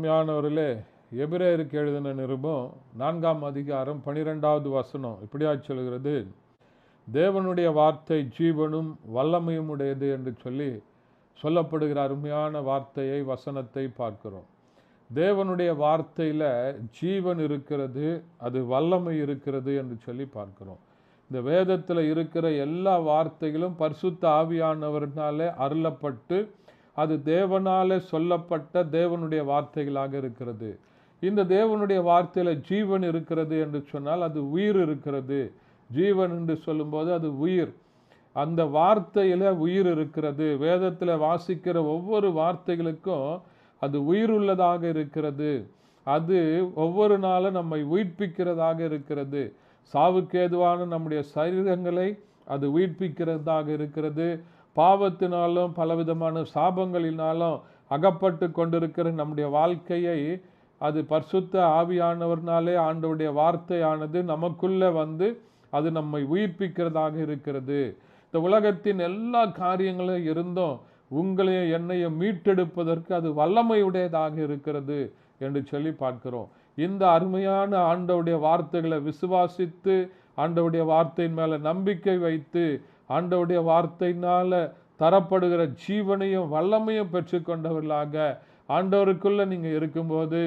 அருமையானவர்களே, எபிரேயருக்கு எழுதின நிருபம் 4ஆம் அதிகாரம் 12வது வசனம் இப்படியா சொல்கிறது, தேவனுடைய வார்த்தை ஜீவனும் வல்லமையும் உடையது என்று சொல்லப்படுகிற அருமையான வார்த்தையை, வசனத்தை பார்க்கிறோம். தேவனுடைய வார்த்தையில் ஜீவன் இருக்கிறது, அது வல்லமை இருக்கிறது என்று பார்க்கிறோம். இந்த வேதத்தில் இருக்கிற எல்லா வார்த்தைகளும் பரிசுத்த ஆவியானவர்னாலே அருளப்பட்டு அது தேவனாலே சொல்லப்பட்ட தேவனுடைய வார்த்தைகளாக இருக்கிறது. இந்த தேவனுடைய வார்த்தையில் ஜீவன் இருக்கிறது என்று சொன்னால் அது உயிர் இருக்கிறது. ஜீவன் என்று சொல்லும்போது அது உயிர். அந்த வார்த்தையில் உயிர் இருக்கிறது. வேதத்தில் வாசிக்கிற ஒவ்வொரு வார்த்தைகளுக்கும் அது உயிருள்ளதாக இருக்கிறது. அது ஒவ்வொரு நாளும் நம்மை உயிர்ப்பிக்கிறதாக இருக்கிறது. சாவுக்கு ஏதுவான நம்முடைய சரீரங்களை அது உயிர்ப்பிக்கிறதாக இருக்கிறது. பாவத்தினாலும் பலவிதமான சாபங்களினாலும் அகப்பட்டு கொண்டிருக்கிற நம்முடைய வாழ்க்கையை அது பரிசுத்த ஆவியானவர்னாலே ஆண்டவருடைய வார்த்தையானது நமக்குள்ளே வந்து அது நம்மை உயிர்ப்பிக்கிறதாக இருக்கிறது. இந்த உலகத்தின் எல்லா காரியங்களும் இருந்தும் உங்களையும் என்னையும் மீட்டெடுப்பதற்கு அது வல்லமையுடையதாக இருக்கிறது என்று பார்க்கிறோம். இந்த அருமையான ஆண்டவருடைய வார்த்தைகளை விசுவாசித்து ஆண்டவருடைய வார்த்தையின் மேலே நம்பிக்கை வைத்து ஆண்டவருடைய வார்த்தையினால தரப்படுகிற ஜீவனையும் வல்லமையும் பெற்றுக்கொண்டவர்களாக ஆண்டவருக்குள்ள நீங்கள் இருக்கும்போது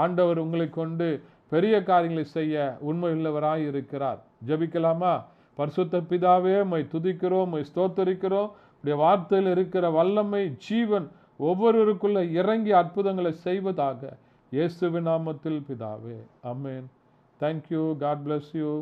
ஆண்டவர் உங்களை கொண்டு பெரிய காரியங்களை செய்ய உண்மையுள்ளவராய் இருக்கிறார். ஜெபிக்கலாமா? பரிசுத்த பிதாவே, உம்மை துதிக்கிறோம், உம்மை ஸ்தோத்தரிக்கிறோம். உடைய வார்த்தையில் இருக்கிற வல்லமை ஜீவன் ஒவ்வொருவருக்குள்ள இறங்கி அற்புதங்களை செய்வதாக இயேசுவின் நாமத்தில் பிதாவே, ஆமென். தேங்க்யூ. God bless you.